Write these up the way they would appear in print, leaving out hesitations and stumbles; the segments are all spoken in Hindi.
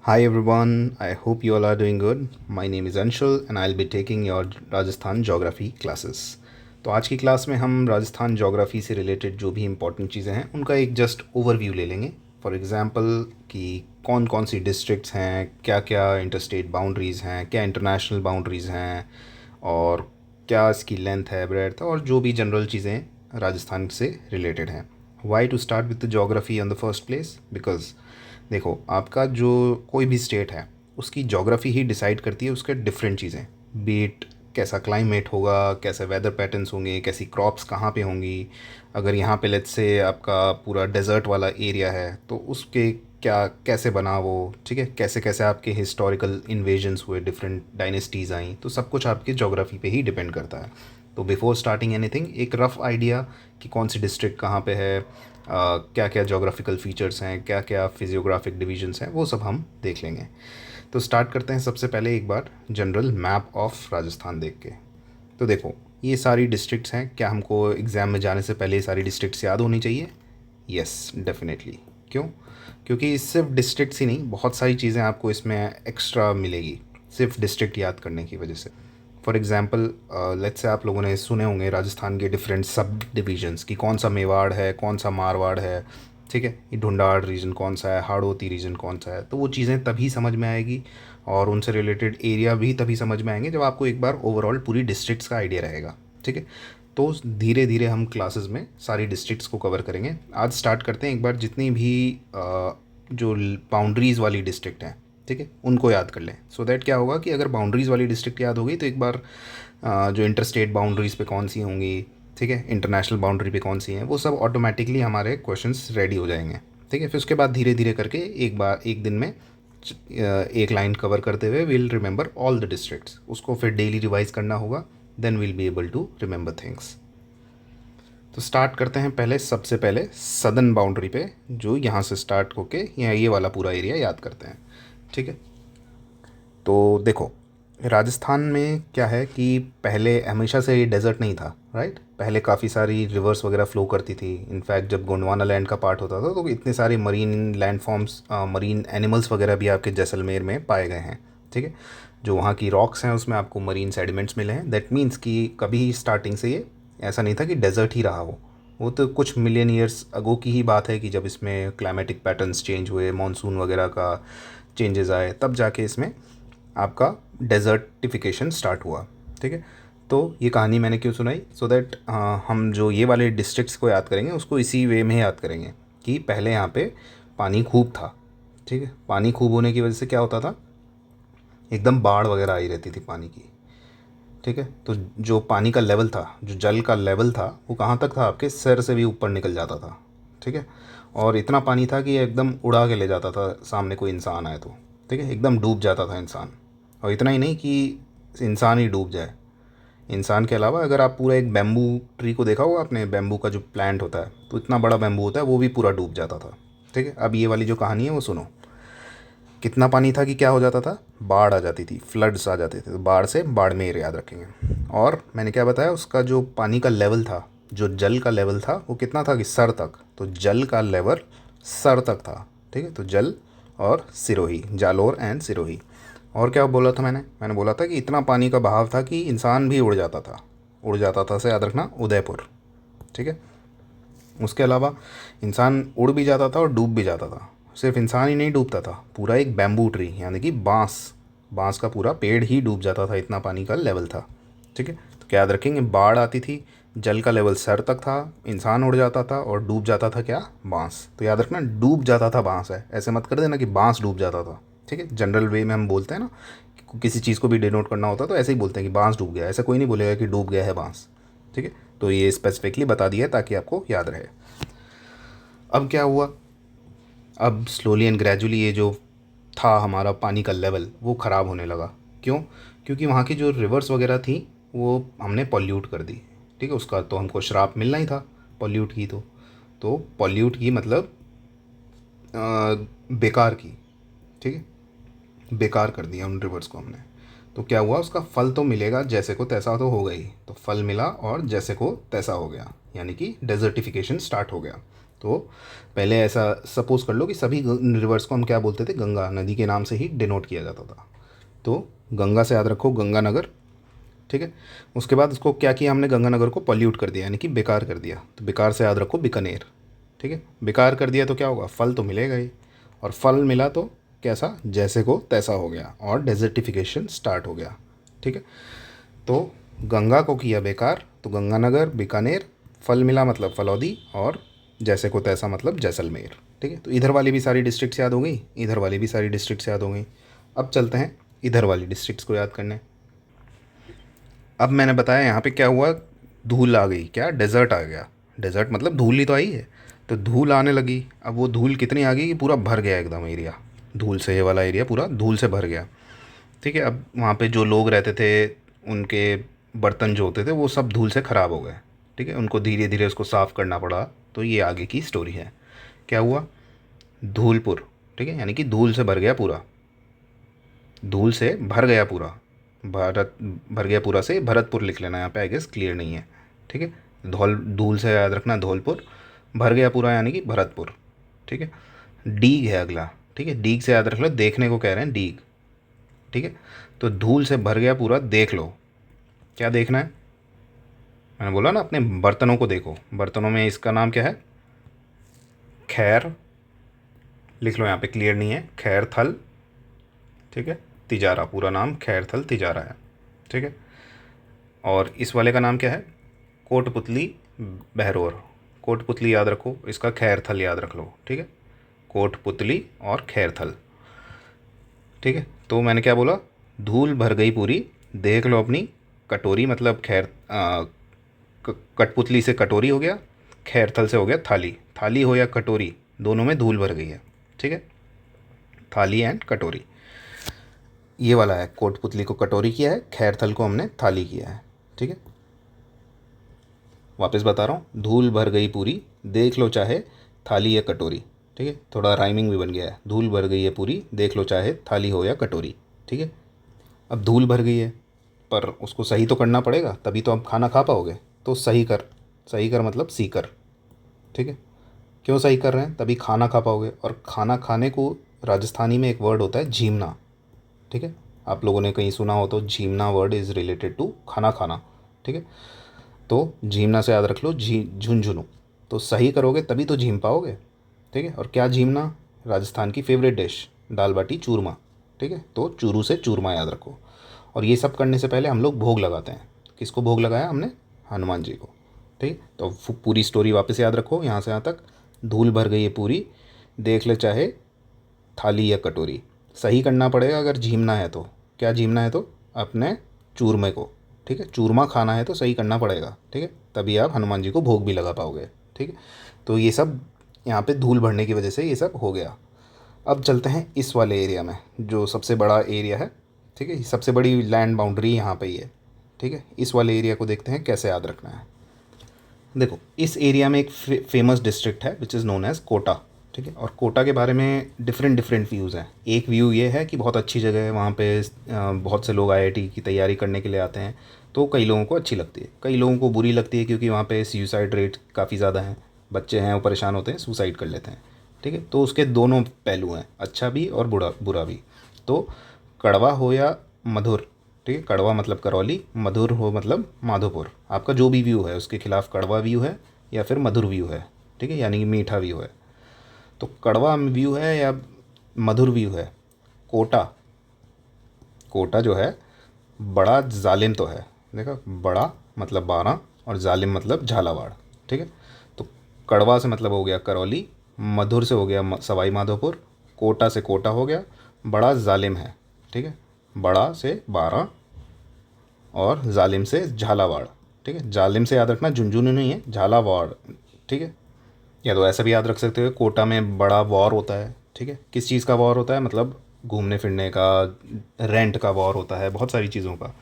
Hi everyone, I hope you all are doing good. My name is Anshul and I'll be taking your Rajasthan geography classes. तो आज की क्लास में हम राजस्थान जोग्राफ़ी से रिलेटेड जो भी इम्पोर्टेंट चीज़ें हैं उनका एक जस्ट ओवरव्यू ले लेंगे। फॉर एग्ज़ाम्पल कि कौन कौन सी डिस्ट्रिक्ट्स हैं, क्या क्या इंटरस्टेट बाउंड्रीज़ हैं, क्या इंटरनेशनल बाउंड्रीज़ हैं, और क्या इसकी लेंथ है, ब्रेड्थ, और जो भी जनरल चीज़ें राजस्थान से रिलेटेड हैं। Why to start with the geography on the first place? Because देखो, आपका जो कोई भी स्टेट है उसकी जोग्राफ़ी ही डिसाइड करती है उसके डिफरेंट चीज़ें, बीट कैसा क्लाइमेट होगा, कैसे वेदर पैटर्न्स होंगे, कैसी क्रॉप्स कहाँ पे होंगी। अगर यहाँ पे लेट्स से आपका पूरा डेजर्ट वाला एरिया है तो उसके क्या कैसे बना वो, ठीक है, कैसे कैसे आपके हिस्टोरिकल इन्वेजन्स हुए, डिफरेंट डायनेस्टीज़ आई, तो सब कुछ आपकी जोग्राफ़ी पे ही डिपेंड करता है। तो बिफोर स्टार्टिंग एनीथिंग एक रफ़ आइडिया कि कौन सी डिस्ट्रिक्ट कहाँ पे है, क्या क्या जोग्राफिकल फ़ीचर्स हैं, क्या क्या फिजियोग्राफिक डिवीजन्स हैं, वो सब हम देख लेंगे। तो स्टार्ट करते हैं सबसे पहले एक बार जनरल मैप ऑफ राजस्थान देख के। तो देखो, ये सारी डिस्ट्रिक्ट्स हैं। क्या हमको एग्ज़ाम में जाने से पहले ये सारी डिस्ट्रिक्ट्स याद होनी चाहिए? Yes, definitely. क्यों? क्योंकि सिर्फ डिस्ट्रिक्ट्स ही नहीं, बहुत सारी चीज़ें आपको इसमें एक्स्ट्रा मिलेगी सिर्फ डिस्ट्रिक्ट याद करने की वजह से। फॉर एग्ज़ाम्पल, लेट्स से आप लोगों ने सुने होंगे राजस्थान के डिफरेंट सब डिविजन्स कि कौन सा मेवाड़ है, कौन सा मारवाड़ है, ठीक है, ये ढूंढाड़ रीजन कौन सा है, हाड़ौती रीजन कौन सा है। तो वो चीज़ें तभी समझ में आएगी और उनसे रिलेटेड एरिया भी तभी समझ में आएंगे जब आपको एक बार ओवरऑल पूरी डिस्ट्रिक्ट्स का आइडिया रहेगा, ठीक है। तो धीरे धीरे हम क्लासेस में सारी डिस्ट्रिक्ट्स को कवर करेंगे। आज स्टार्ट करते हैं एक बार जितनी भी जो बाउंड्रीज़ वाली डिस्ट्रिक्ट हैं, ठीक है, उनको याद कर लें। सो दैट क्या होगा कि अगर बाउंड्रीज़ वाली डिस्ट्रिक्ट याद हो गई तो एक बार जो इंटर स्टेट बाउंड्रीज़ पे कौन सी होंगी, ठीक है, इंटरनेशनल बाउंड्री पे कौन सी हैं, वो सब ऑटोमेटिकली हमारे क्वेश्चंस रेडी हो जाएंगे, ठीक है। फिर उसके बाद धीरे धीरे करके एक बार एक दिन में एक लाइन कवर करते हुए will remember all the districts. उसको फिर डेली रिवाइज करना होगा, then will be able to remember things. तो स्टार्ट करते हैं पहले, सबसे पहले सदर्न बाउंड्री पे, जो यहाँ से स्टार्ट होके यहाँ ये वाला पूरा एरिया याद करते हैं, ठीक है। तो देखो, राजस्थान में क्या है कि पहले हमेशा से ये डेजर्ट नहीं था, राइट। पहले काफ़ी सारी रिवर्स वगैरह फ्लो करती थी। इनफैक्ट जब गोंडवाना लैंड का पार्ट होता था तो इतने सारे marine land forms, marine animals वगैरह भी आपके जैसलमेर में पाए गए हैं, ठीक है। जो वहाँ की रॉक्स हैं उसमें आपको मरीन सेडिमेंट्स मिले हैं। दैट मीन्स कि कभी स्टार्टिंग से ये ऐसा नहीं था कि डेजर्ट ही रहा वो तो कुछ मिलियन ईयर्स अगो की ही बात है कि जब इसमें क्लाइमेटिक पैटर्न्स चेंज हुए, मानसून वगैरह का चेंजेस आए, तब जाके इसमें आपका डेजर्टिफिकेशन स्टार्ट हुआ, ठीक है। तो ये कहानी मैंने क्यों सुनाई? सो दैट हम जो ये वाले डिस्ट्रिक्ट्स को याद करेंगे उसको इसी वे में याद करेंगे कि पहले यहाँ पे पानी खूब था, ठीक है। पानी खूब होने की वजह से क्या होता था, एकदम बाढ़ वगैरह आई रहती थी पानी की, ठीक है। तो जो पानी का लेवल था, जो जल का लेवल था, वो कहाँ तक था, आपके सर से भी ऊपर निकल जाता था, ठीक है। और इतना पानी था कि ये एकदम उड़ा के ले जाता था सामने कोई इंसान आए तो, ठीक है, एकदम डूब जाता था इंसान। और इतना ही नहीं कि इंसान ही डूब जाए, इंसान के अलावा अगर आप पूरा एक बैम्बू ट्री को देखा होगा आपने, बैम्बू का जो प्लांट होता है, तो इतना बड़ा बैम्बू होता है, वो भी पूरा डूब जाता था, ठीक है। अब ये वाली जो कहानी है वो सुनो। कितना पानी था कि क्या हो जाता था, बाढ़ आ जाती थी, फ्लड्स आ जाते थे। तो बाढ़ से बाड़मेर याद रखेंगे। और मैंने क्या बताया, उसका जो पानी का लेवल था, जो जल का लेवल था, वो कितना था कि सर तक। तो जल का लेवल सर तक था, ठीक है। तो जल और सिरोही, जालोर एंड सिरोही। और क्या बोला था मैंने बोला था कि इतना पानी का बहाव था कि इंसान भी उड़ जाता था। उड़ जाता था से याद रखना, उदयपुर, ठीक है। उसके अलावा इंसान उड़ भी जाता था और डूब भी जाता था। सिर्फ इंसान ही नहीं डूबता था, पूरा एक बैम्बू ट्री यानी कि बांस, बांस का पूरा पेड़ ही डूब जाता था, इतना पानी का लेवल था, ठीक है। तो क्या याद रखेंगे, बाढ़ आती थी, जल का लेवल सर तक था, इंसान उड़ जाता था और डूब जाता था क्या, बांस। तो याद रखना, डूब जाता था बांस है, ऐसे मत कर देना कि बांस डूब जाता था, ठीक है। जनरल वे में हम बोलते हैं ना, किसी चीज़ को भी डिनोट करना होता है तो ऐसे ही बोलते हैं कि बांस डूब गया, ऐसा कोई नहीं बोलेगा कि डूब गया है बांस, ठीक है। तो ये स्पेसिफिकली बता दिया है ताकि आपको याद रहे। अब क्या हुआ, अब स्लोली एंड ग्रेजुअली ये जो था हमारा पानी का लेवल, वो ख़राब होने लगा। क्यों? क्योंकि वहाँ की जो रिवर्स वगैरह थी वो हमने पॉल्यूट कर दी, ठीक है। उसका तो हमको श्राप मिलना ही था, पॉल्यूट की तो पॉल्यूट की मतलब बेकार की, ठीक है, बेकार कर दिया उन रिवर्स को हमने। तो क्या हुआ, उसका फल तो मिलेगा, जैसे को तैसा तो हो गई, तो फल मिला और जैसे को तैसा हो गया, यानी कि डेजर्टिफिकेशन स्टार्ट हो गया। तो पहले ऐसा सपोज़ कर लो कि सभी रिवर्स को हम क्या बोलते थे, गंगा नदी के नाम से ही डिनोट किया जाता था। तो गंगा से याद रखो गंगानगर, ठीक है। उसके बाद उसको क्या किया हमने, गंगानगर को पॉल्यूट कर दिया, यानी कि बेकार कर दिया, तो बेकार से याद रखो बीकानेर, ठीक है। बेकार कर दिया तो क्या होगा, फल तो मिलेगा ही, और फल मिला तो कैसा, जैसे को तैसा हो गया और डेजर्टिफिकेशन स्टार्ट हो गया, ठीक है। तो गंगा को किया बेकार तो गंगानगर, बीकानेर, फल मिला मतलब फलौदी, और जैसे को तैसा मतलब जैसलमेर, ठीक है। तो इधर वाली भी सारी डिस्ट्रिक्ट्स याद हो गई, इधर वाली भी सारी डिस्ट्रिक्ट्स याद हो गई। अब चलते हैं इधर वाली डिस्ट्रिक्ट्स को याद करने। अब मैंने बताया यहाँ पे क्या हुआ, धूल आ गई, क्या डेजर्ट आ गया, डेजर्ट मतलब धूल ही तो आई है, तो धूल आने लगी। अब वो धूल कितनी आ गई कि पूरा भर गया एकदम एरिया, धूल से ये वाला एरिया पूरा धूल से भर गया, ठीक है। अब वहाँ पे जो लोग रहते थे, उनके बर्तन जो होते थे वो सब धूल से ख़राब हो गए, ठीक है। उनको धीरे धीरे उसको साफ़ करना पड़ा। तो ये आगे की स्टोरी है। क्या हुआ, धूलपुर, ठीक है, यानी कि धूल से भर गया पूरा, धूल से भर गया पूरा, भारत भर गया पूरा से भरतपुर लिख लेना यहाँ पे, आई गेस क्लियर नहीं है, ठीक है। धौल, धूल से याद रखना धौलपुर, भर गया पूरा यानी कि भरतपुर, ठीक है। डीग है अगला, ठीक है, डीग से याद रख लो, देखने को कह रहे हैं डीग, ठीक है। तो धूल से भर गया पूरा, देख लो, क्या देखना है, मैंने बोला ना अपने बर्तनों को देखो, बर्तनों में इसका नाम क्या है, खैर, लिख लो यहाँ पे, क्लियर नहीं है, खैर थल, ठीक है, तिजारा, पूरा नाम खैर थल तिजारा है, ठीक है। और इस वाले का नाम क्या है, कोटपुतली बहरोर, कोटपुतली याद रखो, इसका खैर थल याद रख लो, ठीक है, कोटपुतली और खैर थल, ठीक है। तो मैंने क्या बोला, धूल भर गई पूरी, देख लो अपनी कटोरी, मतलब कठपुतली से कटोरी हो गया, खैरथल से हो गया थाली, थाली हो या कटोरी, दोनों में धूल भर गई है, ठीक है, थाली एंड कटोरी। ये वाला है, कोटपुतली को कटोरी किया है, खैरथल को हमने थाली किया है, ठीक है। वापस बता रहा हूँ, धूल भर गई पूरी, देख लो चाहे थाली या कटोरी, ठीक है, थोड़ा राइमिंग भी बन गया है, धूल भर गई है पूरी, देख लो चाहे थाली हो या कटोरी, ठीक है। अब धूल भर गई है, पर उसको सही तो करना पड़ेगा, तभी तो आप खाना खा पाओगे, तो सही कर, सही कर मतलब सीकर, ठीक है। क्यों सही कर रहे हैं, तभी खाना खा पाओगे, और खाना खाने को राजस्थानी में एक वर्ड होता है झीमना, ठीक है। आप लोगों ने कहीं सुना हो तो झीमना वर्ड इज़ रिलेटेड टू खाना खाना, ठीक है। तो झीमना से याद रख लो झुंझुनू, तो सही करोगे तभी तो झीम पाओगे, ठीक है। और क्या झीमना, राजस्थान की फेवरेट डिश दाल बाटी चूरमा, ठीक है, तो चूरू से चूरमा याद रखो। और ये सब करने से पहले हम लोग भोग लगाते हैं, किसको भोग लगाया हमने, हनुमान जी को, ठीक। तो पूरी स्टोरी वापस याद रखो यहाँ से यहाँ तक, धूल भर गई है पूरी, देख ले चाहे थाली या कटोरी, सही करना पड़ेगा अगर झीमना है तो, क्या झीमना है तो अपने चूरमे को, ठीक है, चूरमा खाना है तो सही करना पड़ेगा, ठीक है, तभी आप हनुमान जी को भोग भी लगा पाओगे, ठीक है। तो ये सब यहाँ पे धूल भरने की वजह से ये सब हो गया। अब चलते हैं इस वाले एरिया में, जो सबसे बड़ा एरिया है, ठीक है, सबसे बड़ी लैंड बाउंड्री यहाँ पे ही है, ठीक है। इस वाले एरिया को देखते हैं कैसे याद रखना है। देखो इस एरिया में एक फेमस डिस्ट्रिक्ट है which is known as Kota, ठीक है। और कोटा के बारे में डिफरेंट डिफरेंट व्यूज़ हैं। एक व्यू ये है कि बहुत अच्छी जगह है, वहाँ पे बहुत से लोग आईआईटी की तैयारी करने के लिए आते हैं, तो कई लोगों को अच्छी लगती है, कई लोगों को बुरी लगती है, क्योंकि वहाँ पे सुसाइड रेट काफ़ी ज़्यादा हैं, बच्चे हैं वो परेशान होते हैं, सुसाइड कर लेते हैं, ठीक है। तो उसके दोनों पहलू हैं, अच्छा भी और बुरा बुरा भी। तो कड़वा हो या मधुर, ठीक है, कड़वा मतलब करौली, मधुर हो मतलब माधोपुर, आपका जो भी व्यू है उसके खिलाफ कड़वा व्यू है या फिर मधुर व्यू है, ठीक है, यानी कि मीठा व्यू है। तो कड़वा व्यू है या मधुर व्यू है, कोटा, कोटा जो है बड़ा जालिम तो है, देखा, बड़ा मतलब 12 और जालिम मतलब झालावाड़, ठीक है। तो कड़वा से मतलब हो गया करौली, मधुर से हो गया सवाई माधोपुर, कोटा से कोटा हो गया, बड़ा जालिम है, ठीक है, बड़ा से 12 और जालिम से झालावाड़, ठीक है। जालिम से याद रखना झुंझुनू नहीं है, झालावाड़, ठीक है। या तो ऐसा भी याद रख सकते हो, कोटा में बड़ा वॉर होता है, ठीक है, किस चीज़ का वॉर होता है, मतलब घूमने फिरने का, रेंट का वॉर होता है, बहुत सारी चीज़ों का।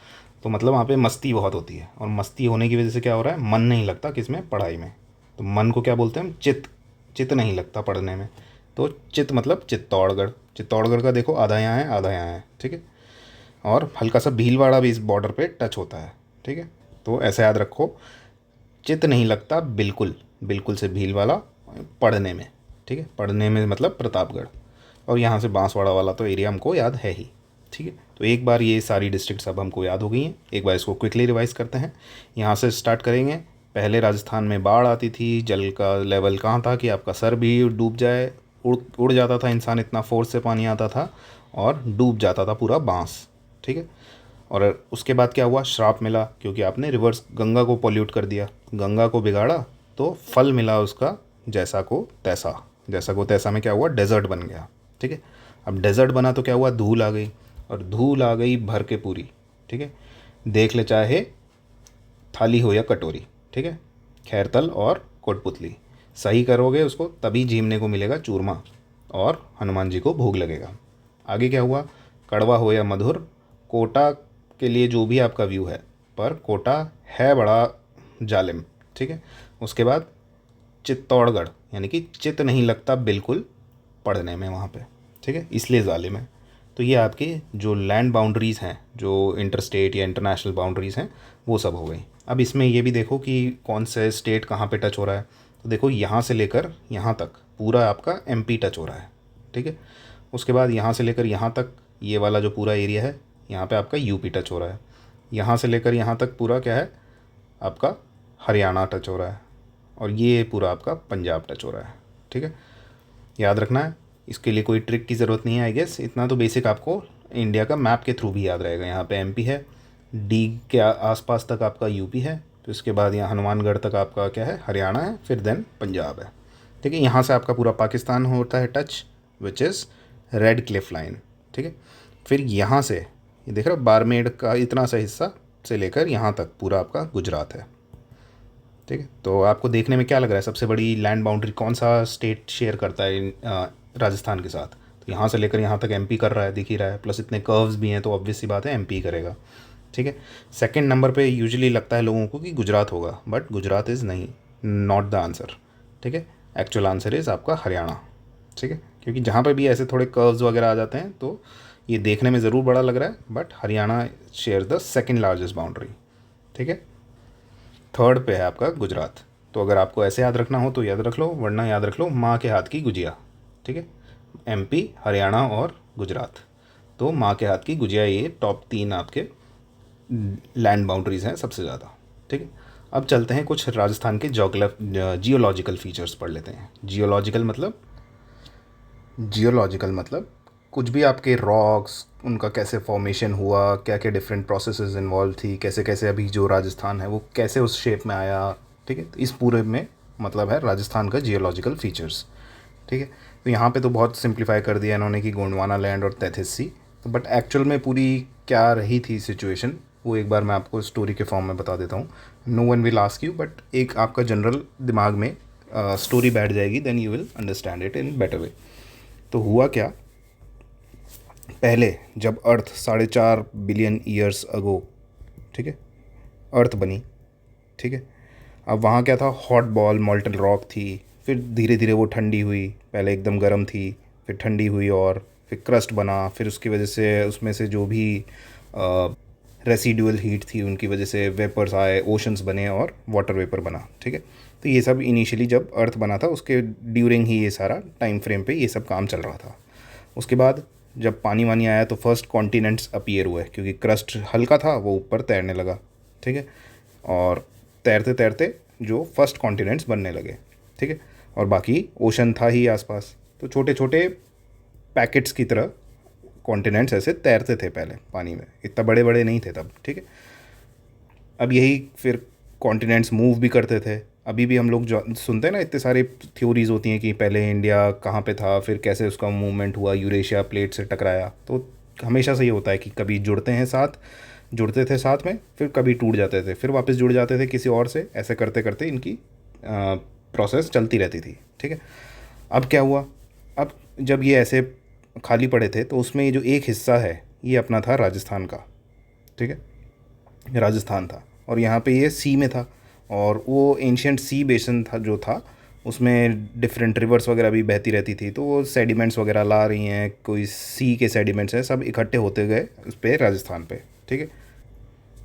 तो मतलब वहाँ पे मस्ती बहुत होती है, और मस्ती होने की वजह से क्या हो रहा है, मन नहीं लगता किस में, पढ़ाई में। तो मन को क्या बोलते हैं हम, चित्त, चित्त नहीं लगता पढ़ने में। तो चित्त मतलब चित्तौड़गढ़, चित्तौड़गढ़ का देखो आधा यहाँ है आधा यहाँ है, ठीक है। और हल्का सा भीलवाड़ा भी इस बॉर्डर पे टच होता है, ठीक है। तो ऐसे याद रखो, चित्त नहीं लगता बिल्कुल, बिल्कुल से भीलवाड़ा पढ़ने में, ठीक है, पढ़ने में मतलब प्रतापगढ़। और यहाँ से बांसवाड़ा वाला तो एरिया हमको याद है ही, ठीक है। तो एक बार ये सारी डिस्ट्रिक्ट्स अब हमको याद हो गई हैं, एक बार इसको क्विकली रिवाइज करते हैं। यहाँ से स्टार्ट करेंगे। पहले राजस्थान में बाढ़ आती थी, जल का लेवल कहाँ था कि आपका सर भी डूब जाए, उड़ उड़ जाता था इंसान, इतना फोर्स से पानी आता था और डूब जाता था पूरा बांस, ठीक है। और उसके बाद क्या हुआ, श्राप मिला क्योंकि आपने रिवर्स गंगा को पॉल्यूट कर दिया, गंगा को बिगाड़ा, तो फल मिला उसका जैसा को तैसा। जैसा को तैसा में क्या हुआ, डेजर्ट बन गया, ठीक है। अब डेजर्ट बना तो क्या हुआ, धूल आ गई, और धूल आ गई भर के पूरी, ठीक है। देख ले चाहे थाली हो या कटोरी, ठीक है, खैरतल और कोटपुतली, सही करोगे उसको तभी झीमने को मिलेगा चूरमा और हनुमान जी को भोग लगेगा। आगे क्या हुआ, कड़वा हो या मधुर, कोटा के लिए जो भी आपका व्यू है, पर कोटा है बड़ा जालिम, ठीक है। उसके बाद चित्तौड़गढ़, यानी कि चित्त नहीं लगता बिल्कुल पढ़ने में वहाँ पे, ठीक है, इसलिए जालिम है। तो ये आपके जो लैंड बाउंड्रीज़ हैं, जो इंटर स्टेट या इंटरनेशनल बाउंड्रीज़ हैं, वो सब हो गई। अब इसमें ये भी देखो कि कौन से स्टेट कहाँ पे टच हो रहा है। तो देखो यहाँ से लेकर यहाँ तक पूरा आपका एमपी टच हो रहा है, ठीक है। उसके बाद यहाँ से लेकर यहाँ तक ये वाला जो पूरा एरिया है, यहाँ पे आपका यूपी टच हो रहा है। यहाँ से लेकर यहाँ तक पूरा क्या है, आपका हरियाणा टच हो रहा है, और ये पूरा आपका पंजाब टच हो रहा है, ठीक है। याद रखना है, इसके लिए कोई ट्रिक की ज़रूरत नहीं है आई गेस, इतना तो बेसिक आपको इंडिया का मैप के थ्रू भी याद रहेगा। यहाँ पे एमपी है, डी के आसपास तक आपका यूपी है, तो इसके बाद यहाँ हनुमानगढ़ तक आपका क्या है, हरियाणा है, फिर देन पंजाब है, ठीक है। यहाँ से आपका पूरा पाकिस्तान होता है touch, which is red Cliff line, ठीक है। फिर यहाँ से ये देख रहे हो बारमेड़ का इतना सा हिस्सा से लेकर यहाँ तक पूरा आपका गुजरात है, ठीक है। तो आपको देखने में क्या लग रहा है, सबसे बड़ी लैंड बाउंड्री कौन सा स्टेट शेयर करता है राजस्थान के साथ? तो यहाँ से लेकर यहाँ तक एमपी कर रहा है, दिख ही रहा है, प्लस इतने कर्व्स भी हैं, तो ऑब्वियस सी बात है एमपी करेगा, ठीक है। सेकंड नंबर पे यूजुअली लगता है लोगों को कि गुजरात होगा, बट गुजरात इज़ नहीं, नॉट द आंसर, ठीक है। एक्चुअल आंसर इज़ आपका हरियाणा, ठीक है। क्योंकि जहाँ पर भी ऐसे थोड़े कर्व्स वगैरह आ जाते हैं तो ये देखने में ज़रूर बड़ा लग रहा है, but Haryana share the second largest boundary, ठीक है। थर्ड पे है आपका गुजरात। तो अगर आपको ऐसे याद रखना हो तो याद रख लो, वरना याद रख लो माँ के हाथ की गुजिया, ठीक है। एमपी, हरियाणा और गुजरात, तो माँ के हाथ की गुजिया, ये टॉप 3 आपके लैंड बाउंड्रीज़ हैं सबसे ज़्यादा, ठीक है। अब चलते हैं कुछ राजस्थान के जियोलॉजिकल फीचर्स पढ़ लेते हैं। जियोलॉजिकल मतलब कुछ भी आपके रॉक्स, उनका कैसे फॉर्मेशन हुआ, क्या क्या डिफरेंट प्रोसेसेस इन्वॉल्व थी, कैसे कैसे अभी जो राजस्थान है वो कैसे उस शेप में आया, ठीक है। तो इस पूरे में मतलब है राजस्थान का जियोलॉजिकल फीचर्स, ठीक है। तो यहाँ पे तो बहुत सिंप्लीफाई कर दिया इन्होंने कि गोंडवाना लैंड और तैथिस सी, तो बट एक्चुअल में पूरी क्या रही थी सिचुएशन, वो एक बार मैं आपको स्टोरी के फॉर्म में बता देता हूँ। No one will ask you, but एक आपका जनरल दिमाग में स्टोरी बैठ जाएगी, then you will understand it in better way. तो हुआ क्या, पहले जब अर्थ 4.5 बिलियन ईयर्स अगो, ठीक है, अर्थ बनी, ठीक है। अब वहाँ क्या था, हॉट बॉल मॉल्टन रॉक थी, फिर धीरे धीरे वो ठंडी हुई, पहले एकदम गर्म थी, फिर ठंडी हुई, और फिर क्रस्ट बना, फिर उसकी वजह से उसमें से जो भी रेसिडुअल हीट थी उनकी वजह से वेपर्स आए, ओशंस बने और वाटर वेपर बना, ठीक है। तो ये सब इनिशियली जब अर्थ बना था उसके ड्यूरिंग ही ये सारा टाइम फ्रेम पे ये सब काम चल रहा था। उसके बाद जब पानी वानी आया तो फर्स्ट कॉन्टिनेंट्स अपीयर हुए, क्योंकि क्रस्ट हल्का था वो ऊपर तैरने लगा, ठीक है। और तैरते तैरते जो फर्स्ट कॉन्टिनेंट्स बनने लगे, ठीक है। और बाकी ओशन था ही आसपास, तो छोटे छोटे पैकेट्स की तरह कॉन्टिनेंट्स ऐसे तैरते थे पहले पानी में, इतना बड़े बड़े नहीं थे तब, ठीक है। अब यही फिर कॉन्टिनेंट्स मूव भी करते थे। अभी भी हम लोग जो सुनते हैं ना, इतने सारे थ्योरीज होती हैं कि पहले इंडिया कहाँ पे था, फिर कैसे उसका मूवमेंट हुआ, यूरेशिया प्लेट से टकराया। तो हमेशा से ये होता है कि कभी जुड़ते थे साथ में, फिर कभी टूट जाते थे, फिर वापस जुड़ जाते थे किसी और से, ऐसे करते करते इनकी प्रोसेस चलती रहती थी, ठीक है। अब क्या हुआ, अब जब ये ऐसे खाली पड़े थे तो उसमें ये जो एक हिस्सा है ये अपना था राजस्थान का, ठीक है, राजस्थान था, और यहाँ पे ये सी में था, और वो एंशियंट सी बेसन था जो था, उसमें डिफरेंट रिवर्स वगैरह भी बहती रहती थी, तो वो सेडिमेंट्स वगैरह ला रही हैं, कोई सी के सेडिमेंट्स हैं, सब इकट्ठे होते गए उस पर राजस्थान पे, ठीक है।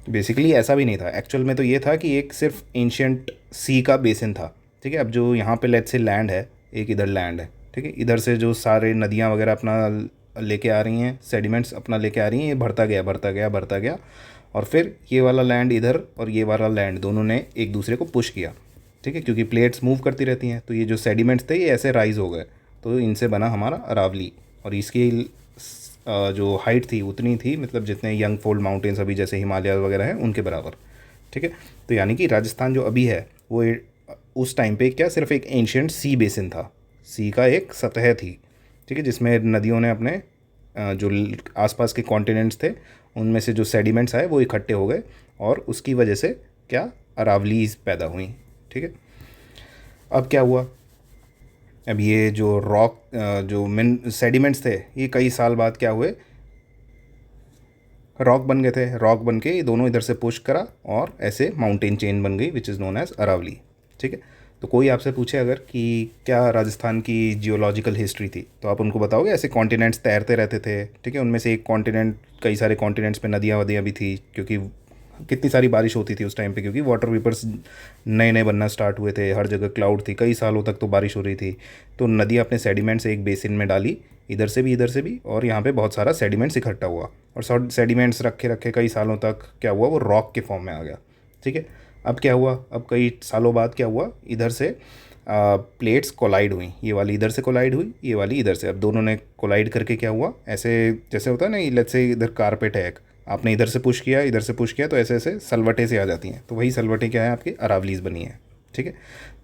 बेसिकली ऐसा भी नहीं था एक्चुअल में, तो ये था कि एक सिर्फ एंशियंट सी का बेसिन था, ठीक है। अब जो यहाँ पे लेट्स से लैंड है, एक इधर लैंड है, ठीक है, इधर से जो सारे नदियाँ वगैरह अपना लेके आ रही हैं, सेडिमेंट्स अपना लेके आ रही हैं, ये भरता गया भरता गया भरता गया, और फिर ये वाला लैंड इधर और ये वाला लैंड दोनों ने एक दूसरे को पुश किया, ठीक है, क्योंकि प्लेट्स मूव करती रहती हैं, तो ये जो सेडिमेंट्स थे ये ऐसे राइज हो गए, तो इनसे बना हमारा अरावली। और इसकी जो हाइट थी उतनी थी, मतलब जितने यंग फोल्ड माउंटेन्स अभी जैसे हिमालय वगैरह हैं उनके बराबर, ठीक है। तो यानी कि राजस्थान जो अभी है वो उस टाइम पे क्या सिर्फ एक एंशियंट सी बेसिन था, सी का एक सतह थी, ठीक है, जिसमें नदियों ने अपने जो आसपास के कॉन्टिनेंट्स थे उनमें से जो सेडिमेंट्स आए वो इकट्ठे हो गए, और उसकी वजह से क्या अरावलीज पैदा हुई, ठीक है। अब क्या हुआ, अब ये जो रॉक जो मिन सेडिमेंट्स थे ये कई साल बाद क्या हुए, रॉक बन गए थे, रॉक बन के ये दोनों इधर से पुश करा और ऐसे माउंटेन चेन बन गई which is known as Aravalli, ठीक है। तो कोई आपसे पूछे अगर कि क्या राजस्थान की जियोलॉजिकल हिस्ट्री थी, तो आप उनको बताओगे ऐसे कॉन्टिनेंट्स तैरते रहते थे, ठीक है, उनमें से एक कॉन्टिनेंट, कई सारे कॉन्टिनेंट्स पे नदियाँ वदियाँ भी थी, क्योंकि कितनी सारी बारिश होती थी उस टाइम पे, क्योंकि वाटर वेपर्स नए नए बनना स्टार्ट हुए थे, हर जगह क्लाउड थी, कई सालों तक तो बारिश हो रही थी, तो नदियाँ अपने सेडिमेंट्स एक बेसिन में डाली, इधर से भी, और यहाँ पे बहुत सारा सेडिमेंट्स इकट्ठा हुआ, और सेडिमेंट्स रखे रखे कई सालों तक क्या हुआ, वो रॉक के फॉर्म में आ गया, ठीक है। अब क्या हुआ, अब कई सालों बाद क्या हुआ, इधर से प्लेट्स कोलाइड हुई, ये वाली इधर से कोलाइड हुई, ये वाली इधर से, अब दोनों ने कोलाइड करके क्या हुआ, ऐसे जैसे होता है ना, लेट्स से इधर कारपेट है एक, आपने इधर से पुश किया इधर से पुश किया, तो ऐसे ऐसे सलवटें से आ जाती हैं, तो वही सलवटें क्या है आपकी अरावलीज बनी है, ठीक है।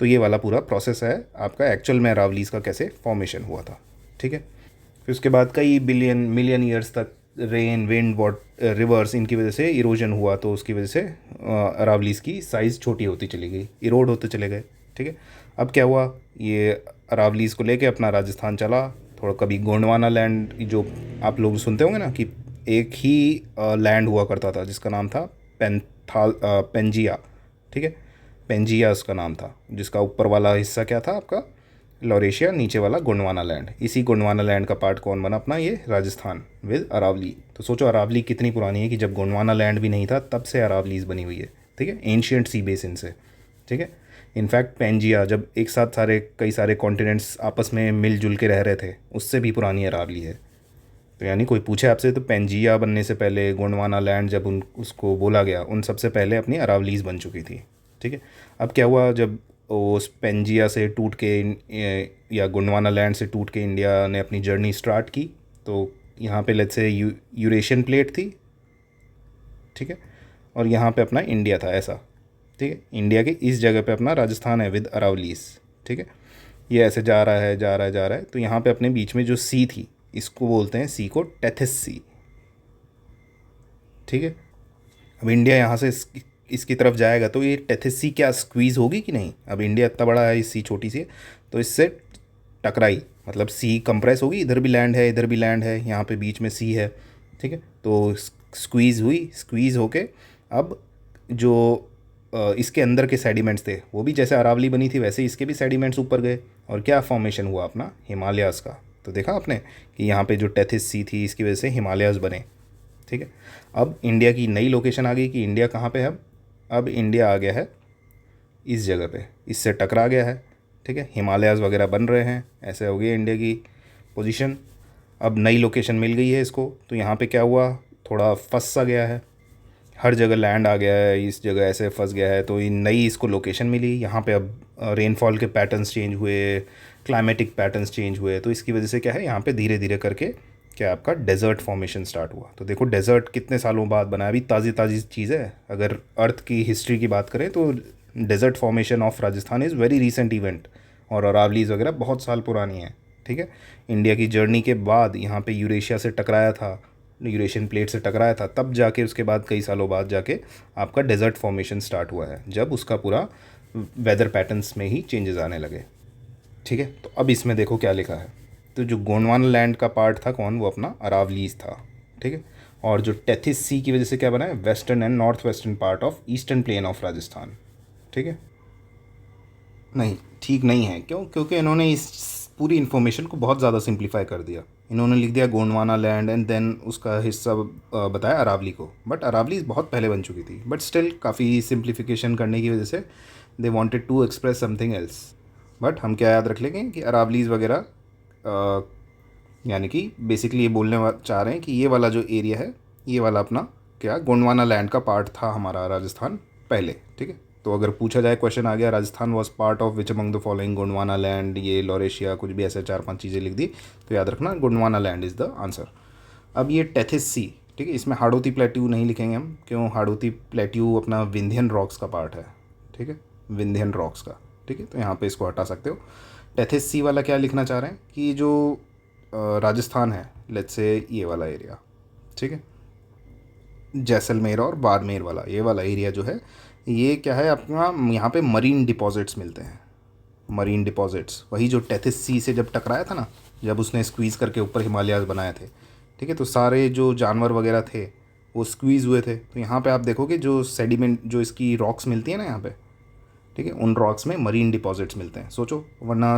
तो ये वाला पूरा प्रोसेस है आपका एक्चुअल में अरावलीज का कैसे फॉर्मेशन हुआ था, ठीक है। फिर उसके बाद कई बिलियन मिलियन ईयर्स तक रेन विंड वॉट रिवर्स इनकी वजह से इरोजन हुआ, तो उसकी वजह से अरावलीज की साइज़ छोटी होती चली गई, इरोड होते चले गए, ठीक है। अब क्या हुआ, ये अरावलीज को लेके अपना राजस्थान चला, थोड़ा कभी गोंडवाना लैंड, जो आप लोग सुनते होंगे ना कि एक ही लैंड हुआ करता था जिसका नाम था पेंजिया, ठीक है, पेंजिया उसका नाम था, जिसका ऊपर वाला हिस्सा क्या था आपका लॉरेशिया, नीचे वाला गोंडवाना लैंड, इसी गोंडवाना लैंड का पार्ट कौन बना अपना ये राजस्थान विद अरावली। तो सोचो अरावली कितनी पुरानी है कि जब गोंडवाना लैंड भी नहीं था तब से अरावलीज बनी हुई है, ठीक है, एंशियंट सी बेसिन से, ठीक है। इनफैक्ट पेंजिया जब एक साथ सारे कई सारे कॉन्टिनेंट्स आपस में मिलजुल के रह रहे थे उससे भी पुरानी अरावली है। तो यानी कोई पूछे आपसे तो पेंजिया बनने से पहले गोंडवाना लैंड जब उन उसको बोला गया उन सबसे पहले अपनी अरावलीज बन चुकी थी, ठीक है। अब क्या हुआ, जब उस पेंजिया से टूट के या गोंडवाना लैंड से टूट के इंडिया ने अपनी जर्नी स्टार्ट की, तो यहाँ पे लेट्स से यूरेशियन प्लेट थी, ठीक है, और यहाँ पे अपना इंडिया था ऐसा, ठीक है, इंडिया के इस जगह पे अपना राजस्थान है विद अरावलीज, ठीक है। ये ऐसे जा रहा है जा रहा है जा रहा है, तो यहाँ पे अपने बीच में जो सी थी इसको बोलते हैं सी को टेथिस सी, ठीक है। अब इंडिया यहाँ से इसकी तरफ जाएगा तो ये टेथिस सी क्या स्क्वीज़ होगी कि नहीं, अब इंडिया इतना बड़ा है, इस सी छोटी सी है, तो इससे टकराई, मतलब सी कंप्रेस होगी, इधर भी लैंड है इधर भी लैंड है, यहाँ पे बीच में सी है, ठीक है, तो स्क्वीज़ हुई, स्क्वीज़ होके अब जो इसके अंदर के सेडिमेंट्स थे वो भी जैसे अरावली बनी थी वैसे इसके भी सेडिमेंट्स ऊपर गए, और क्या फॉर्मेशन हुआ अपना हिमालयाज़ का। तो देखा आपने कि यहाँ पे जो टेथिस सी थी इसकी वजह से हिमालयाज़ बने, ठीक है। अब इंडिया की नई लोकेशन आ गई कि इंडिया कहाँ पे है, अब इंडिया आ गया है इस जगह पे, इससे टकरा गया है, ठीक है, हिमालयाज़ वगैरह बन रहे हैं, ऐसे हो गई इंडिया की पोजीशन। अब नई लोकेशन मिल गई है इसको, तो यहाँ पे क्या हुआ, थोड़ा फंस सा गया है, हर जगह लैंड आ गया है, इस जगह ऐसे फंस गया है, तो ये नई इसको लोकेशन मिली, यहाँ पे अब रेनफॉल के पैटर्न्स चेंज हुए, क्लाइमेटिक पैटर्न्स चेंज हुए, तो इसकी वजह से क्या है यहाँ पे धीरे धीरे करके क्या आपका डेजर्ट फॉर्मेशन स्टार्ट हुआ। तो देखो डेजर्ट कितने सालों बाद बना, अभी ताज़ी ताज़ी चीज़ है, अगर अर्थ की हिस्ट्री की बात करें तो desert formation of Rajasthan is very recent event, और अरावलीज वगैरह बहुत साल पुरानी है, ठीक है। इंडिया की जर्नी के बाद यहाँ पे यूरेशिया से टकराया था, यूरेशियन प्लेट से टकराया था, तब जाके उसके बाद कई सालों बाद जाके आपका डेजर्ट फॉर्मेशन स्टार्ट हुआ है, जब उसका पूरा वेदर पैटर्न्स में ही चेंजेस आने लगे, ठीक है। तो अब इसमें देखो क्या लिखा है, तो जो गोंडवाना लैंड का पार्ट था कौन, वो अपना अरावलीज था, ठीक है, और जो टेथिस सी की वजह से क्या बना है, western and north western part of eastern plane of Rajasthan, ठीक है। नहीं, ठीक नहीं है, क्यों, क्योंकि इन्होंने इस पूरी इन्फॉर्मेशन को बहुत ज़्यादा सिंप्लीफाई कर दिया, इन्होंने लिख दिया गोंडवाना लैंड एंड देन उसका हिस्सा बताया अरावली को, बट अरावली बहुत पहले बन चुकी थी, बट स्टिल काफ़ी सिंप्लीफिकेशन करने की वजह से they wanted to express something else. But हम क्या याद रख लेंगे कि अरावलीज़ वगैरह यानी कि बेसिकली ये बोलने चाह रहे हैं कि ये वाला जो एरिया है, ये वाला अपना क्या गोंडवाना लैंड का पार्ट था हमारा राजस्थान पहले, ठीक है। तो अगर पूछा जाए, क्वेश्चन आ गया Rajasthan was part of which among the following Gondwana land, ये लॉरेशिया, कुछ भी ऐसे 4-5 चीज़ें लिख दी, तो याद रखना Gondwana land is the answer. अब ये टेथिस सी, ठीक है, इसमें हाड़ौती प्लेट्यू नहीं लिखेंगे हम, क्यों, हाड़ौती प्लेट्यू अपना विंध्यन रॉक्स का पार्ट है, ठीक है, विंध्यन रॉक्स का, ठीक है, तो यहाँ पे इसको हटा सकते हो। टेथिस सी वाला क्या लिखना चाह रहे हैं कि जो राजस्थान है, लेट्स से ये वाला एरिया, ठीक है, जैसलमेर और बाड़मेर वाला, ये वाला एरिया जो है, ये क्या है अपना, यहाँ पे मरीन डिपॉजिट्स मिलते हैं। मरीन डिपॉजिट्स वही जो टेथिस सी से जब टकराया था ना, जब उसने स्क्वीज़ करके ऊपर हिमालयाज़ बनाए थे, ठीक है, तो सारे जो जानवर वगैरह थे वो स्क्वीज़ हुए थे। तो यहाँ पे आप देखोगे जो सेडिमेंट, जो इसकी रॉक्स मिलती है ना यहाँ पे, ठीक है, उन रॉक्स में मरीन डिपॉजिट्स मिलते हैं। सोचो, वरना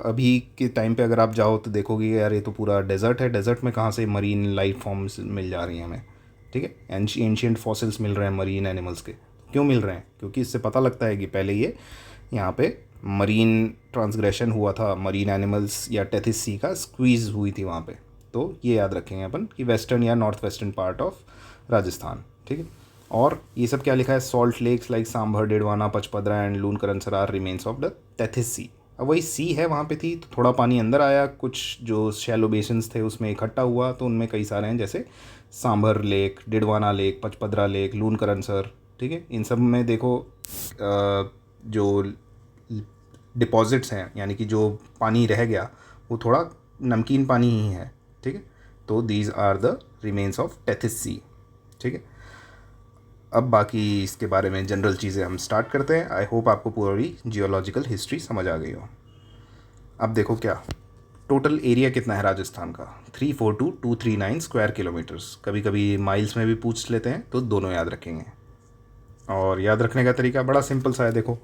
अभी के टाइम पे अगर आप जाओ तो देखोगे यार ये तो पूरा डेजर्ट है, डेजर्ट में कहाँ से मरीन लाइफ फॉर्म्स मिल जा रही हैं हमें, ठीक है, एंशियंट फॉसिल्स मिल रहे हैं मरीन एनिमल्स के। क्यों मिल रहे हैं? क्योंकि इससे पता लगता है कि पहले ये यहाँ पे मरीन ट्रांसग्रेशन हुआ था, मरीन एनिमल्स या टेथिस सी का स्क्वीज़ हुई थी वहाँ पे। तो ये याद रखेंगे अपन कि वेस्टर्न या north western part of Rajasthan, ठीक है। और ये सब क्या लिखा है, salt lakes like Sambhar, Didwana, Pachpadra and Lunkaransar are remains of the Tethys sea. अब वही सी है वहाँ पे थी, तो थोड़ा पानी अंदर आया, कुछ जो शैलो बेसिन्स थे उसमें इकट्ठा हुआ, तो उनमें कई सारे हैं, जैसे Sambhar lake, Didwana lake, Pachpadra lake, Lunkaransar, ठीक है। इन सब में देखो जो डिपॉजिट्स हैं, यानी कि जो पानी रह गया वो थोड़ा नमकीन पानी ही है, ठीक है। तो these are the remains of Tethys sea, ठीक है। अब बाकी इसके बारे में जनरल चीज़ें हम स्टार्ट करते हैं। आई होप आपको पूरी जियोलॉजिकल हिस्ट्री समझ आ गई हो। अब देखो क्या टोटल एरिया कितना है राजस्थान का, 342,239 स्क्वायर किलोमीटर्स। कभी कभी माइल्स में भी पूछ लेते हैं, तो दोनों याद रखेंगे। और याद रखने का तरीका बड़ा सिंपल सा है, देखो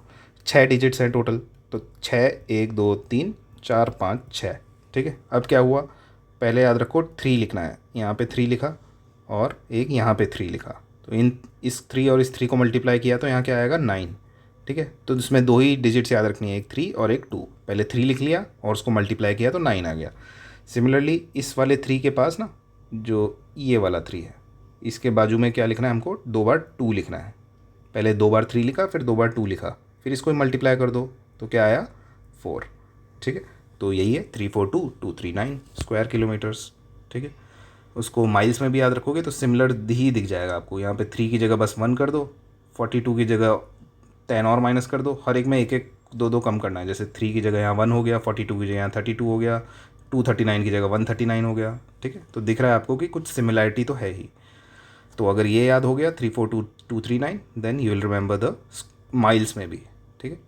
6 डिजिट्स हैं टोटल, तो 6, 1, 2, 3, 4, 5, 6, ठीक है। अब क्या हुआ, पहले याद रखो 3 लिखना है, यहाँ पे 3 लिखा और एक यहाँ पे 3 लिखा, तो इन इस 3 और इस 3 को मल्टीप्लाई किया तो यहाँ क्या आएगा 9, ठीक है। तो इसमें 2 ही डिजिट्स याद रखनी है, एक 3 और एक 2। पहले 3 लिख लिया और उसको मल्टीप्लाई किया तो 9 आ गया। सिमिलरली इस वाले 3 के पास ना, जो ये वाला 3 है, इसके बाजू में क्या लिखना है हमको, 2 बार 2 लिखना है। पहले 2 बार 3 लिखा, फिर 2 बार 2 लिखा, फिर इसको मल्टीप्लाई कर दो तो क्या आया 4, ठीक है। तो यही है 342,239 स्क्वायर किलोमीटर्स, ठीक है। उसको माइल्स में भी याद रखोगे तो सिमिलर ही दिख जाएगा आपको। यहाँ पे 3 की जगह बस 1 कर दो, 42 की जगह 10 और माइनस कर दो, हर एक में एक एक 2 कम करना है। जैसे 3 की जगह यहाँ 1 हो गया, 42 की जगह यहाँ 32 हो गया, 239 की जगह 139 हो गया, ठीक है। तो दिख रहा है आपको कि कुछ सिमिलैरिटी तो है ही। तो अगर ये याद हो गया 342,239, then you will remember the miles में भी, ठीक है।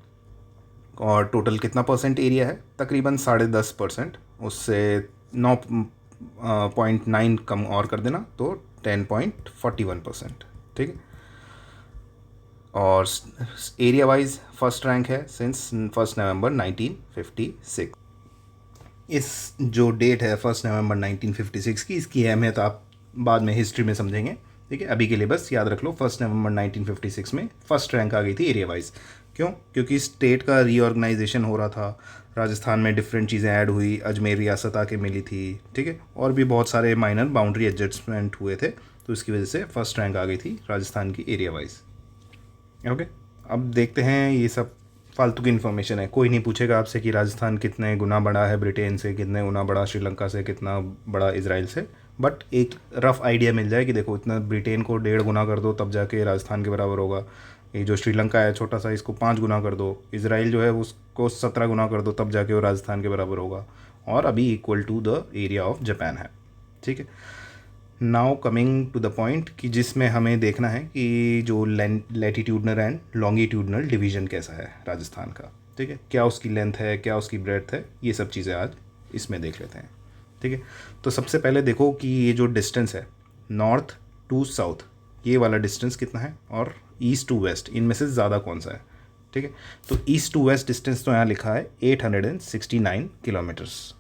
और टोटल कितना परसेंट एरिया है, तकरीबन 10.5%, उससे 9.9 कम और कर देना तो 10.41%, ठीक है। और एरिया वाइज फर्स्ट रैंक है सिंस 1 नवंबर 1956। इस जो डेट है 1 नवंबर 1956 की, इसकी अहमियत आप बाद में हिस्ट्री में समझेंगे, ठीक है। अभी के लिए बस याद रख लो 1 नवंबर 1956 में फर्स्ट रैंक आ गई थी एरिया वाइज। क्यों? क्योंकि स्टेट का रीऑर्गेनाइजेशन हो रहा था, राजस्थान में डिफरेंट चीज़ें ऐड हुई, अजमेर रियासत आके मिली थी, ठीक है, और भी बहुत सारे माइनर बाउंड्री एडजस्टमेंट हुए थे, तो इसकी वजह से फर्स्ट रैंक आ गई थी राजस्थान की एरिया वाइज। ओके, अब देखते हैं, ये सब फालतू की इन्फॉर्मेशन है, कोई नहीं पूछेगा आपसे कि राजस्थान कितने गुना बड़ा है ब्रिटेन से, कितने गुना बड़ा श्रीलंका से, कितना बड़ा इसराइल से, बट एक रफ़ आइडिया मिल जाए कि देखो इतना ब्रिटेन को 1.5 गुना कर दो तब जाके राजस्थान के बराबर होगा, ये जो श्रीलंका है छोटा सा, इसको 5 गुना कर दो, इसराइल जो है उसको 17 गुना कर दो तब जाके वो राजस्थान के बराबर होगा, और अभी equal to the area of Japan है, ठीक है। Now coming to the point कि जिसमें हमें देखना है कि जो लैटिट्यूडनल एंड लॉन्गिट्यूडनल डिवीज़न कैसा है राजस्थान का, ठीक है, क्या उसकी लेंथ है, क्या उसकी ब्रेड्थ है, ये सब चीज़ें आज इसमें देख लेते हैं, ठीक है। तो सबसे पहले देखो कि ये जो डिस्टेंस है नॉर्थ टू साउथ, ये वाला डिस्टेंस कितना है, और ईस्ट टू वेस्ट इनमें से ज़्यादा कौन सा है, ठीक है। तो ईस्ट टू वेस्ट डिस्टेंस तो यहाँ लिखा है 869 किलोमीटर्स।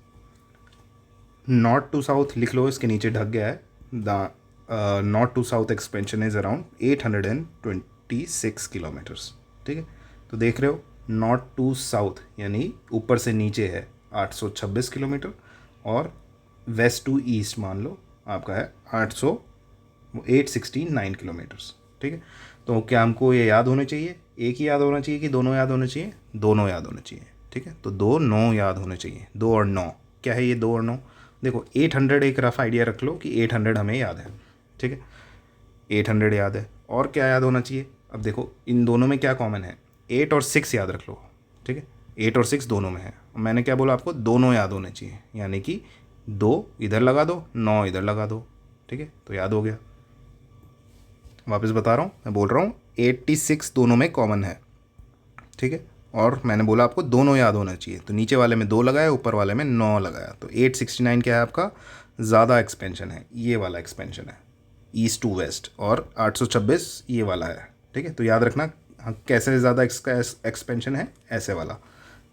नॉर्थ टू साउथ लिख लो, इसके नीचे ढक गया है, the north to south expansion is around 826 kilometres, ठीक है। तो देख रहे हो नॉर्थ टू साउथ यानी ऊपर से नीचे है 826 किलोमीटर, और वेस्ट टू ईस्ट मान लो आपका है 869 किलोमीटर्स। ठीक है, तो क्या हमको ये याद होने चाहिए, एक ही याद होना चाहिए कि दोनों याद होने चाहिए? दोनों याद होने चाहिए। ठीक है, तो 2 9 याद होने चाहिए, 2 और 9। क्या है ये 2 और 9? देखो 800 एक रफ आइडिया रख लो कि 800 हमें याद है। ठीक है, 800 याद है, और क्या याद होना चाहिए? अब देखो इन दोनों में क्या कॉमन है, 8 और 6 याद रख लो। ठीक है, 8 और 6 दोनों में है। मैंने क्या बोला आपको, दोनों याद होने चाहिए, यानी कि 2 इधर लगा दो, 9 इधर लगा दो। ठीक है, तो याद हो गया। वापस बता रहा हूँ, मैं बोल रहा हूँ 86 दोनों में कॉमन है। ठीक है, और मैंने बोला आपको दोनों याद होना चाहिए, तो नीचे वाले में 2 लगाया, ऊपर वाले में 9 लगाया, तो 869 क्या है आपका, ज़्यादा एक्सपेंशन है, ये वाला एक्सपेंशन है ईस्ट टू वेस्ट, और 826 ये वाला है। ठीक है, तो याद रखना हाँ, कैसे ज़्यादा एक्सपेंशन है, ऐसे वाला।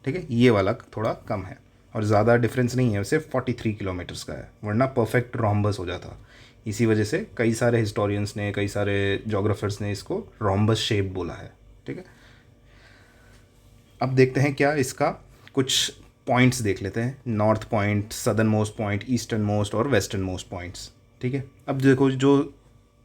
ठीक है, ये वाला थोड़ा कम है, और ज़्यादा डिफरेंस नहीं है, सिर्फ 43 किलोमीटर्स का है, वरना परफेक्ट रोम्बस हो जाता। इसी वजह से कई सारे हिस्टोरियंस ने, कई सारे जोग्राफर्स ने इसको रोम्बस शेप बोला है। ठीक है, अब देखते हैं क्या इसका कुछ पॉइंट्स देख लेते हैं, north point, southern most point, eastern most और वेस्टर्न मोस्ट पॉइंट्स। ठीक है, अब देखो जो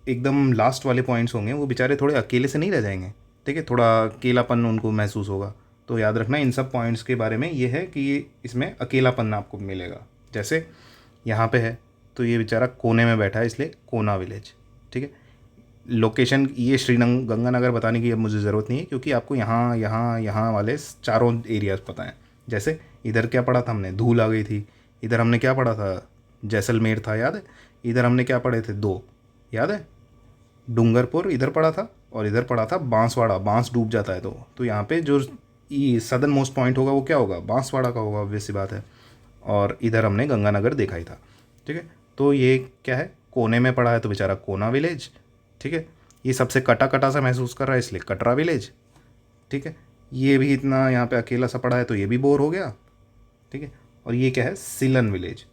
एकदम लास्ट वाले पॉइंट्स होंगे वो बेचारे थोड़े अकेले से नहीं रह जाएंगे। ठीक है, थोड़ा अकेलापन उनको महसूस होगा, तो याद रखना इन सब पॉइंट्स के बारे में ये है कि इसमें अकेलापन आपको मिलेगा। जैसे यहाँ पे है तो ये बेचारा कोने में बैठा है, इसलिए कोना विलेज। ठीक है, लोकेशन ये गंगानगर बताने की अब मुझे ज़रूरत नहीं है, क्योंकि आपको यहाँ यहाँ यहाँ वाले चारों एरियाज पता हैं। जैसे इधर क्या पढ़ा था हमने, धूल आ गई थी। इधर हमने क्या पढ़ा था, जैसलमेर था, याद है? इधर हमने क्या पढ़े थे, 2 याद है, डूंगरपुर इधर पढ़ा था, और इधर पढ़ा था बांसवाड़ा, बांस डूब जाता है तो यहाँ पे जो ये सदर्न मोस्ट पॉइंट होगा वो क्या होगा, बांसवाड़ा का होगा, ऑब्वियस सी बात है। और इधर हमने गंगानगर देखा ही था। ठीक है, तो ये क्या है, कोने में पड़ा है तो बेचारा कोना विलेज। ठीक है, ये सबसे कटा कटा सा महसूस कर रहा है, इसलिए कटरा विलेज। ठीक है, ये भी इतना यहाँ पे अकेला सा पड़ा है तो ये भी बोर हो गया। ठीक है, और ये क्या है, सिलन विलेज।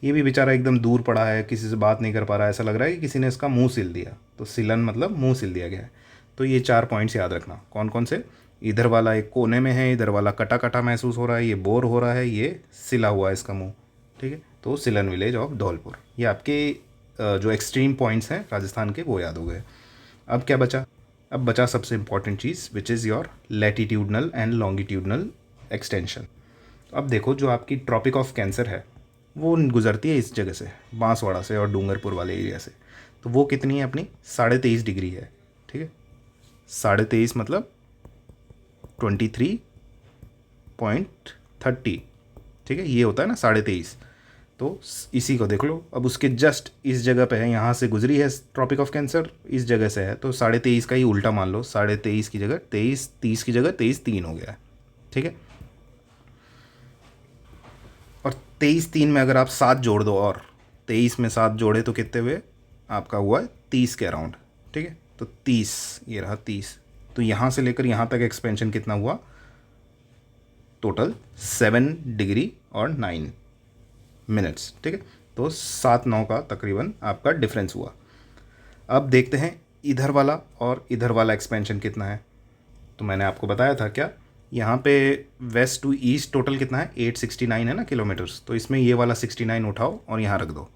ये भी बेचारा एकदम दूर पड़ा है, किसी से बात नहीं कर पा रहा है, ऐसा लग रहा है कि किसी ने इसका मुंह सिल दिया, तो सिलन मतलब मुंह सिल दिया गया है। तो ये 4 पॉइंट्स याद रखना, कौन कौन से, इधर वाला एक कोने में है, इधर वाला कटा कटा महसूस हो रहा है, ये बोर हो रहा है, ये सिला हुआ है इसका मुंह। ठीक है, तो सिलन विलेज ऑफ धौलपुर, ये आपके जो एक्सट्रीम पॉइंट्स हैं राजस्थान के वो याद हो गए। अब क्या बचा, अब बचा सबसे important cheese, which is your latitudinal and longitudinal extension. अब देखो जो आपकी ट्रॉपिक ऑफ कैंसर है वो गुजरती है इस जगह से, बांसवाड़ा से और डूंगरपुर वाले एरिया से, तो वो कितनी है अपनी, 23.5 डिग्री है। ठीक है, 23.5 मतलब 23.30। ठीक है, ये होता है ना 23.5, तो इसी को देख लो। अब उसके जस्ट इस जगह पे है, यहाँ से गुजरी है ट्रॉपिक ऑफ कैंसर, इस जगह से है, तो 23.5 का ही उल्टा मान लो, 23.5 की जगह 23, 30 की जगह 23.3 हो गया है। ठीक है, और 23.3 में अगर आप 7 जोड़ दो, और 23 में 7 जोड़े तो कितने हुए, आपका हुआ 30 के अराउंड। ठीक है, तो 30, ये रहा 30, तो यहाँ से लेकर यहाँ तक एक्सपेंशन कितना हुआ, टोटल 7 डिग्री और 9 मिनट्स। ठीक है, तो 7 9 का तकरीबन आपका डिफरेंस हुआ। अब देखते हैं इधर वाला और इधर वाला एक्सपेंशन कितना है। तो मैंने आपको बताया था क्या, यहाँ पे वेस्ट टू ईस्ट टोटल कितना है, 869 है ना किलोमीटर्स, तो इसमें ये वाला 69 उठाओ और यहाँ रख दो।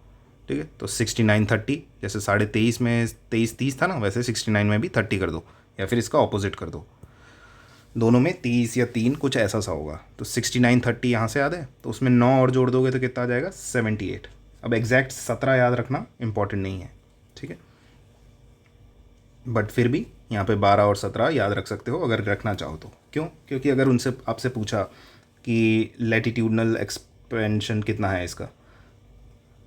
ठीक है, तो 69 30, जैसे 23.5 में 23 30 था ना, वैसे 69 में भी 30 कर दो, या फिर इसका ऑपोजिट कर दो, दोनों में 30 या 3 कुछ ऐसा सा होगा। तो 69 30 यहाँ से याद है, तो उसमें 9 और जोड़ दोगे तो कितना आ जाएगा, 78। अब एग्जैक्ट 17 याद रखना इंपॉर्टेंट नहीं है। ठीक है, बट फिर भी यहाँ पे 12 और 17 याद रख सकते हो अगर रखना चाहो तो। क्यों? क्योंकि अगर उनसे आपसे पूछा कि लैटिट्यूडनल एक्सपेंशन कितना है इसका,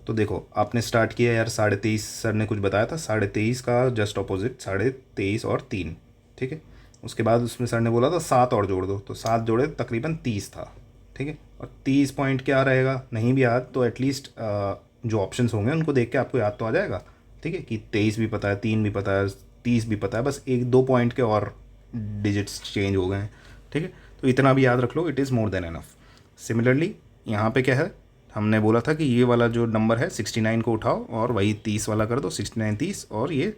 तो देखो आपने स्टार्ट किया यार 23.5, सर ने कुछ बताया था, 23.5 का जस्ट अपोजिट 23.5 और 3। ठीक है, उसके बाद उसमें सर ने बोला था 7 और जोड़ दो, तो 7 जोड़े तकरीबन 30 था। ठीक है, और 30 पॉइंट क्या रहेगा, नहीं भी याद तो एटलीस्ट जो ऑप्शंस होंगे उनको देख के आपको याद तो आ जाएगा। ठीक है, कि 23 भी पता है, 3 भी पता है, 30 भी पता है, बस 1 2 पॉइंट के और डिजिट्स चेंज हो गए हैं। ठीक है, तो इतना भी याद रख लो, it is more than enough. Similarly यहाँ पे क्या है, हमने बोला था कि ये वाला जो नंबर है 69 को उठाओ और वही 30 वाला कर दो, 69 30, और ये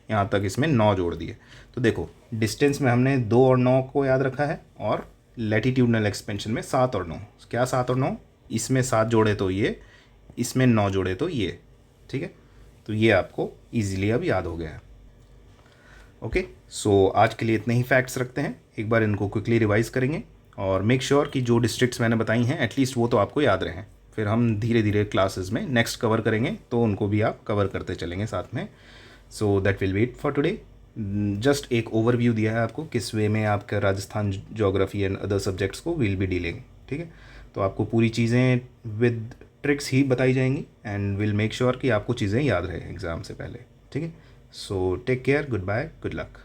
यहाँ तक इसमें 9 जोड़ दिए। तो देखो डिस्टेंस में हमने 2 और 9 को याद रखा है, और लैटिट्यूडनल एक्सपेंशन में 7 और 9। क्या 7 और 9? इसमें 7 जोड़े तो ये, इसमें 9 जोड़े तो ये। ठीक है, तो ये आपको ईजिली अब याद हो गया है। ओके, सो आज के लिए इतने ही फैक्ट्स रखते हैं। एक बार इनको क्विकली रिवाइज करेंगे और मेक श्योर कि जो डिस्ट्रिक्ट्स मैंने बताई हैं एटलीस्ट वो तो आपको याद रहें। फिर हम धीरे धीरे क्लासेस में नेक्स्ट कवर करेंगे, तो उनको भी आप कवर करते चलेंगे साथ में। So that will be it for today. Just एक ओवरव्यू दिया है आपको किस वे में आपका Rajasthan geography and other subjects को विल बी डीलिंग। ठीक है, तो आपको पूरी चीज़ें विद ट्रिक्स ही बताई जाएंगी एंड विल मेक श्योर कि आपको चीज़ें याद रहे एग्ज़ाम से पहले। ठीक है, so take care, good bye, good luck.